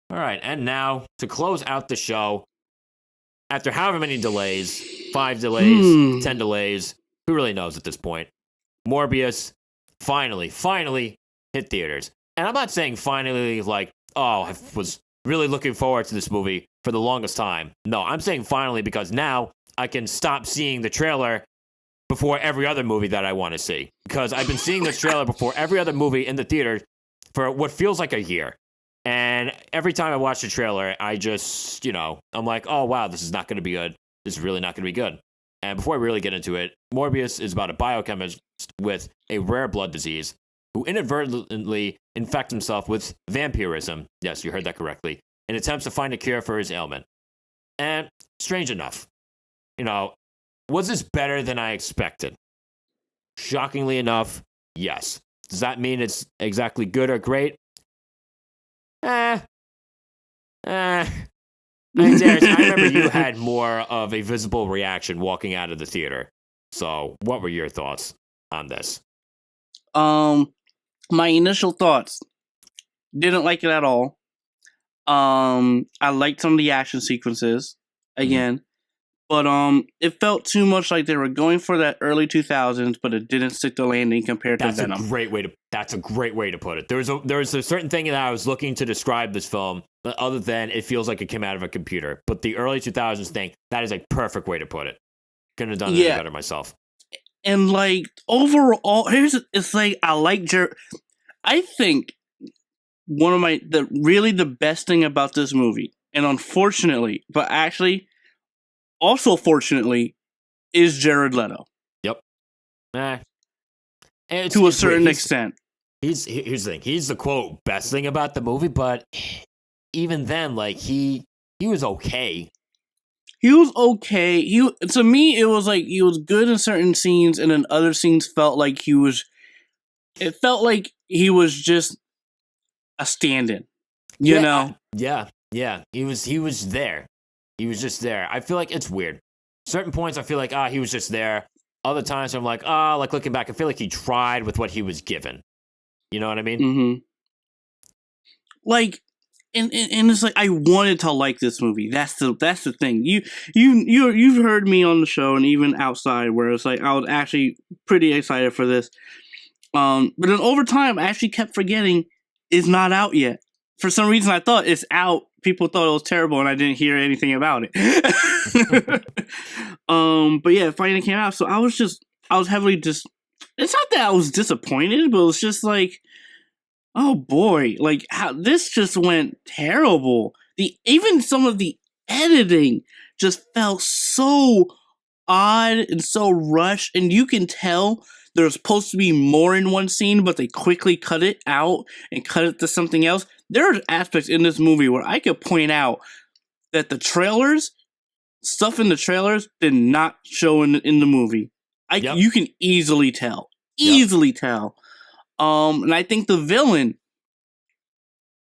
All right, and now to close out the show, after however many delays, 5 delays, 10 delays, who really knows at this point? Morbius finally hit theaters. And I'm not saying finally like, oh, I was really looking forward to this movie for the longest time. No, I'm saying finally because now I can stop seeing the trailer before every other movie that I want to see. Because I've been seeing this trailer before every other movie in the theater for what feels like a year. And every time I watch the trailer, I just, I'm like, oh, wow, this is not going to be good. This is really not going to be good. And before I really get into it, Morbius is about a biochemist with a rare blood disease who inadvertently infects himself with vampirism. Yes, you heard that correctly. And attempts to find a cure for his ailment. And strange enough, was this better than I expected? Shockingly enough, yes. Does that mean it's exactly good or great? Darius, I remember you had more of a visible reaction walking out of the theater. So, what were your thoughts on this? My initial thoughts, didn't like it at all. I liked some of the action sequences again, but it felt too much like they were going for that early 2000s, but it didn't stick the landing compared to Venom. That's a great way to put it. There's a certain thing that I was looking to describe this film, other than it feels like it came out of a computer. But the early 2000s thing, that is a perfect way to put it. Couldn't have done it better myself. And like overall, it's like I like I think one of the best thing about this movie, and unfortunately, but actually also fortunately, is Jared Leto. Yep. To a certain extent. Here's the thing. He's the quote best thing about the movie, but even then, like he was okay. He was okay. To me, it was like he was good in certain scenes, and in other scenes felt like he was. It felt like he was just a stand-in. You know? Yeah. He was there. He was just there. I feel like it's weird. Certain points, I feel like he was just there. Other times, I'm like like looking back, I feel like he tried with what he was given. You know what I mean? Mm-hmm. Like. And it's like I wanted to like this movie. That's the thing. You've heard me on the show and even outside where it's like I was actually pretty excited for this. But then over time I actually kept forgetting it's not out yet. For some reason I thought it's out. People thought it was terrible and I didn't hear anything about it. But yeah, it finally came out. So I was heavily it's not that I was disappointed, but it was just like, oh boy, like how this just went terrible. Even some of the editing just felt so odd and so rushed, and you can tell there's supposed to be more in one scene, but they quickly cut it out and cut it to something else. There are aspects in this movie where I could point out that stuff in the trailers did not show in the movie. You can easily tell. And I think the villain,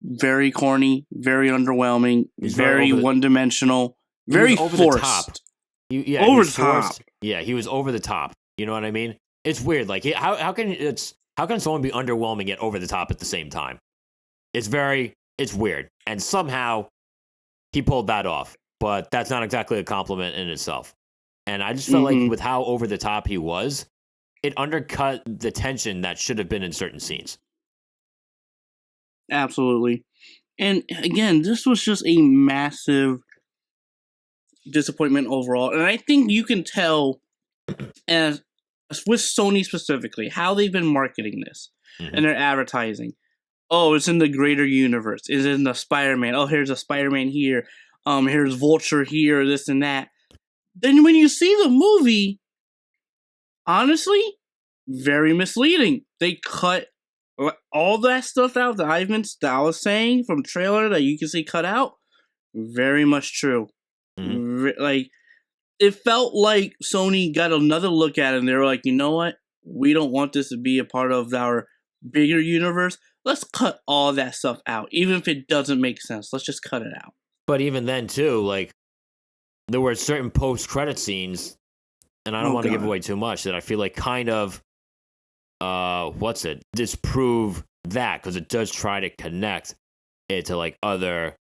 very corny, very underwhelming, very one-dimensional, very forced. Over the top. Yeah, he was over the top. You know what I mean? It's weird. Like, how can someone be underwhelming yet over the top at the same time? It's weird. And somehow he pulled that off. But that's not exactly a compliment in itself. And I just felt like with how over the top he was, it undercut the tension that should have been in certain scenes. Absolutely. And again, this was just a massive disappointment overall. And I think you can tell, as with Sony specifically, how they've been marketing this and their advertising. Oh, it's in the greater universe. It's in the Spider-Man. Oh, here's a Spider-Man here. Here's Vulture here, this and that. Then when you see the movie, honestly, very misleading. They cut all that stuff out that I was saying from trailer that you can see cut out. Very much true. Like, it felt like Sony got another look at it and they were like, you know what? We don't want this to be a part of our bigger universe. Let's cut all that stuff out. Even if it doesn't make sense, let's just cut it out. But even then, too, like, there were certain post-credit scenes, and I don't want to give away too much, that I feel like kind of, disprove that, because it does try to connect it to, like, other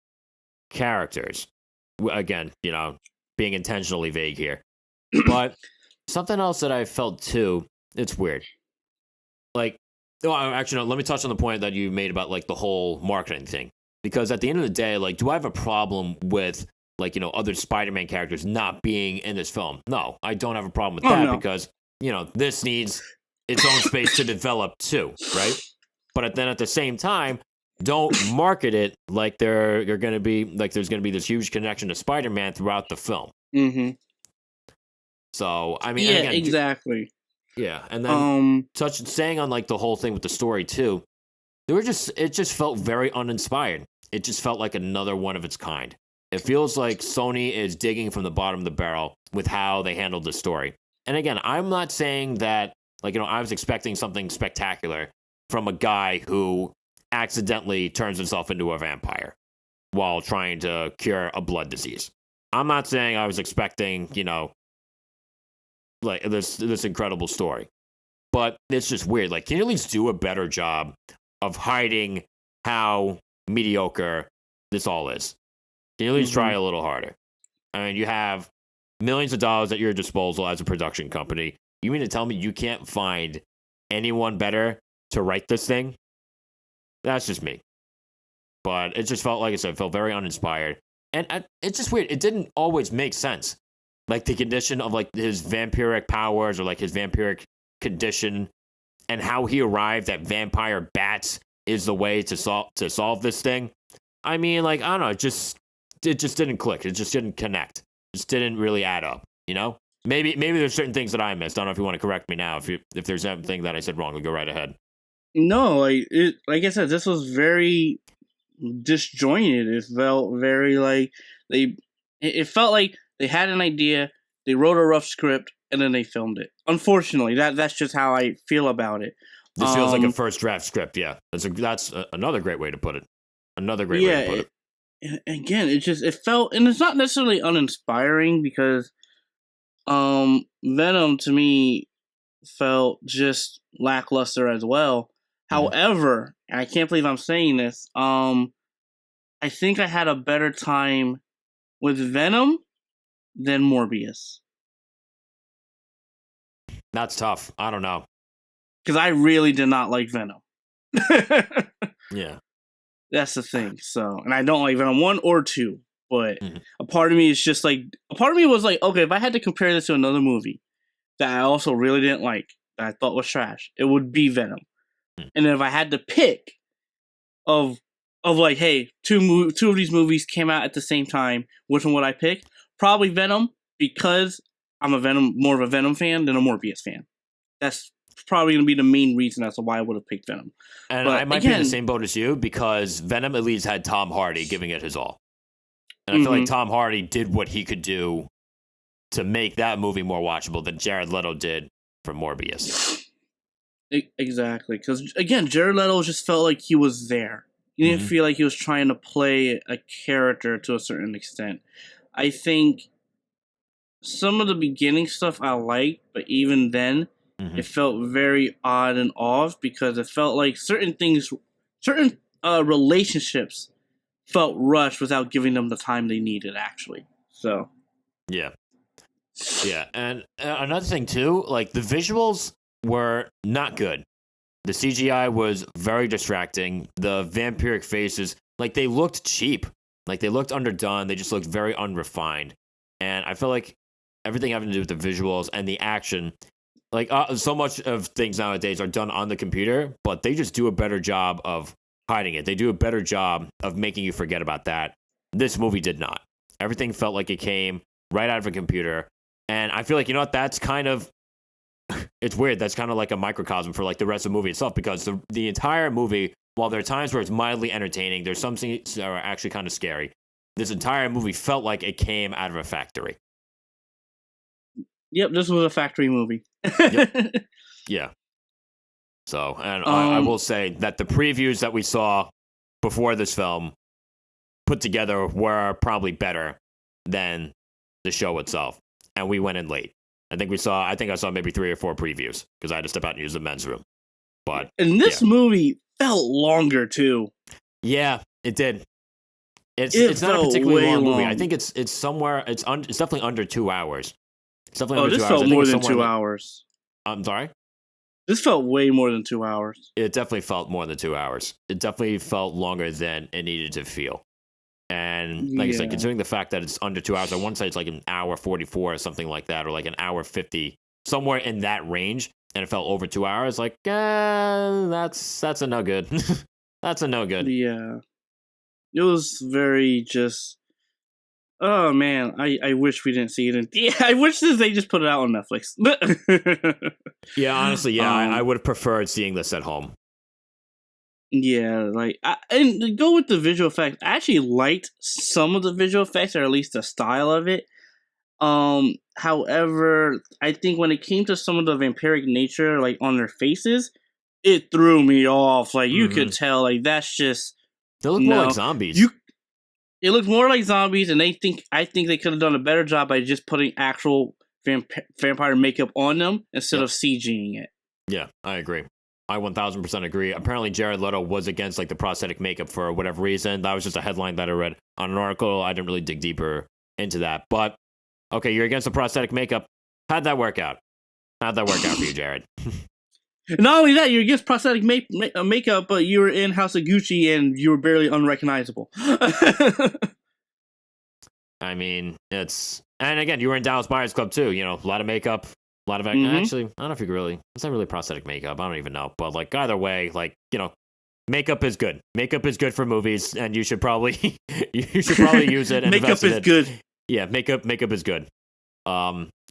characters. Again, being intentionally vague here. But something else that I felt too, it's weird. Like, actually, no, let me touch on the point that you made about like the whole marketing thing. Because at the end of the day, like, do I have a problem with like, other Spider-Man characters not being in this film? No, I don't have a problem with that because, this needs its own space to develop too, right? But then at the same time, don't market it like there's going to be this huge connection to Spider-Man throughout the film. Mm-hmm. So, I mean, yeah, again, exactly. Yeah, and then saying on like the whole thing with the story too, it just felt very uninspired. It just felt like another one of its kind. It feels like Sony is digging from the bottom of the barrel with how they handled the story. And again, I'm not saying that like I was expecting something spectacular from a guy who accidentally turns himself into a vampire while trying to cure a blood disease. I'm not saying I was expecting, like this incredible story. But it's just weird. Like, can you at least do a better job of hiding how mediocre this all is? Can you at least try a little harder? I mean, you have millions of dollars at your disposal as a production company. You mean to tell me you can't find anyone better to write this thing? That's just me. But it just felt, like I said, felt very uninspired. And it's just weird. It didn't always make sense. Like the condition of like his vampiric powers or like his vampiric condition and how he arrived at vampire bats is the way to solve this thing. I mean, like, I don't know, it just didn't click. It just didn't connect. It just didn't really add up, Maybe there's certain things that I missed. I don't know if you want to correct me now. If there's something that I said wrong, we'll go right ahead. No, like I said, this was very disjointed. It felt very like it felt like they had an idea, they wrote a rough script, and then they filmed it. Unfortunately, that's just how I feel about it. This feels like a first draft script. Yeah, that's another great way to put it. Another great way to put it. Again, it felt, and it's not necessarily uninspiring because Venom to me felt just lackluster as well. However, I can't believe I'm saying this. I think I had a better time with Venom than Morbius. That's tough. I don't know. Because I really did not like Venom. Yeah. That's the thing. So, and I don't like Venom 1 or 2. But a part of me is just like, a part of me was like, okay, if I had to compare this to another movie that I also really didn't like, that I thought was trash, it would be Venom. And then if I had to pick of like, hey, two of these movies came out at the same time, which one would I pick? Probably Venom, because I'm more of a Venom fan than a Morbius fan. That's probably going to be the main reason as to why I would have picked Venom. And I might be in the same boat as you, because Venom at least had Tom Hardy giving it his all. And I feel like Tom Hardy did what he could do to make that movie more watchable than Jared Leto did for Morbius. Exactly, because again, Jared Leto just felt like he was there. He didn't feel like he was trying to play a character to a certain extent. I think some of the beginning stuff I liked, but even then, it felt very odd and off because it felt like certain relationships felt rushed without giving them the time they needed, actually. So, yeah, and another thing too, like the visuals were not good. The CGI was very distracting. The vampiric faces, like, they looked cheap. Like, they looked underdone. They just looked very unrefined. And I feel like everything having to do with the visuals and the action, like, so much of things nowadays are done on the computer, but they just do a better job of hiding it. They do a better job of making you forget about that. This movie did not. Everything felt like it came right out of a computer. And I feel like, that's kind of, it's weird. That's kind of like a microcosm for like the rest of the movie itself, because the entire movie, while there are times where it's mildly entertaining, there's some scenes that are actually kind of scary. This entire movie felt like it came out of a factory. Yep, this was a factory movie. Yep. Yeah. So, and I will say that the previews that we saw before this film put together were probably better than the show itself. And we went in late. I think I saw maybe 3 or 4 previews because I had to step out and use the men's room. But and this movie felt longer too. Yeah, it did. It's not a particularly long movie. long. I think it's somewhere. It's definitely under 2 hours. It's definitely under this 2 felt hours. more than 2 hours. I'm sorry. This felt way more than 2 hours. It definitely felt more than 2 hours. It definitely felt longer than it needed to feel. And like I said, considering the fact that it's under 2 hours, I want to say it's like an hour 44 or something like that, or like an hour 50, somewhere in that range. And it felt over 2 hours. Like, that's a no good. That's a no good. Yeah. It was very just. Oh man, I wish we didn't see it. Yeah, I wish they just put it out on Netflix. Yeah, honestly, yeah, I would have preferred seeing this at home. Yeah, like, and to go with the visual effects, I actually liked some of the visual effects, or at least the style of it. However, I think when it came to some of the vampiric nature, like on their faces, it threw me off. Like you could tell, like that's just they look more like zombies. It looked more like zombies, and I think they could have done a better job by just putting actual vampire makeup on them instead of CGing it. Yeah, I agree. I 1000% agree. Apparently, Jared Leto was against like the prosthetic makeup for whatever reason. That was just a headline that I read on an article. I didn't really dig deeper into that. But okay, you're against the prosthetic makeup. How'd that work out? How'd that work out for you, Jared? Not only that, you're against prosthetic makeup, but you were in House of Gucci and you were barely unrecognizable. I mean, and again, you were in Dallas Buyers Club too. You know, a lot of makeup. A lot of actually, I don't know if you could really. It's not really prosthetic makeup. I don't even know, but like either way, like makeup is good. Makeup is good for movies, and you should probably use it. And makeup is good. Yeah, makeup is good.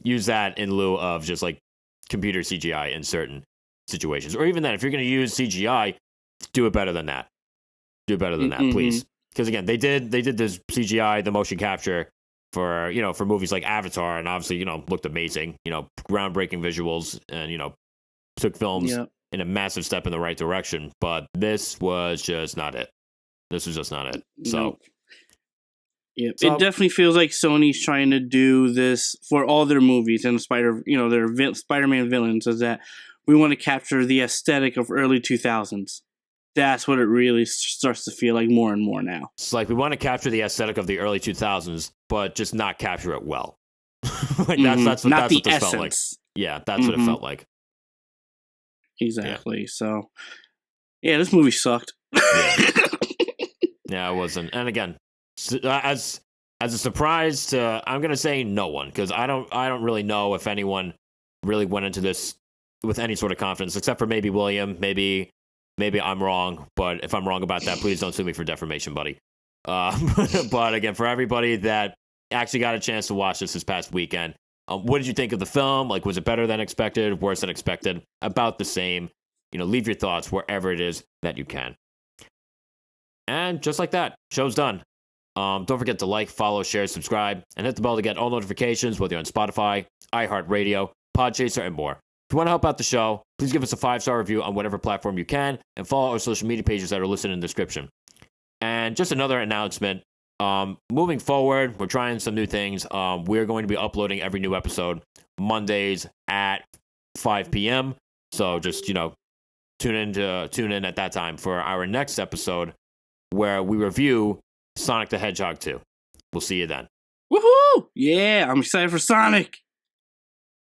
Use that in lieu of just like computer CGI in certain situations, or even then, if you're going to use CGI, do it better than that. Do better than that, please. Because again, they did this CGI, the motion capture. For movies like Avatar, and obviously looked amazing, groundbreaking visuals, and took films in a massive step in the right direction. But this was just not it. This was just not it. So, it definitely feels like Sony's trying to do this for all their movies and their Spider-Man villains. Is that we want to capture the aesthetic of early 2000s. That's what it really starts to feel like more and more now. It's like we want to capture the aesthetic of the early 2000s, but just not capture it well. Like that's what this felt like. Yeah, that's what it felt like. Exactly. Yeah. So, yeah, this movie sucked. Yeah, it wasn't. And again, as a surprise to, I'm gonna say no one, because I don't really know if anyone really went into this with any sort of confidence, except for maybe William, maybe I'm wrong, but if I'm wrong about that, please don't sue me for defamation, buddy. But again, for everybody that actually got a chance to watch this past weekend, what did you think of the film? Like, was it better than expected, worse than expected, about the same? Leave your thoughts wherever it is that you can. And just like that, show's done. Don't forget to like, follow, share, subscribe, and hit the bell to get all notifications, whether you're on Spotify, iHeartRadio, Podchaser, and more. If you want to help out the show, please give us a 5-star review on whatever platform you can, and follow our social media pages that are listed in the description. And just another announcement, moving forward, we're trying some new things. We're going to be uploading every new episode Mondays at 5 p.m. So just, tune in at that time for our next episode where we review Sonic the Hedgehog 2. We'll see you then. Woohoo! Yeah, I'm excited for Sonic.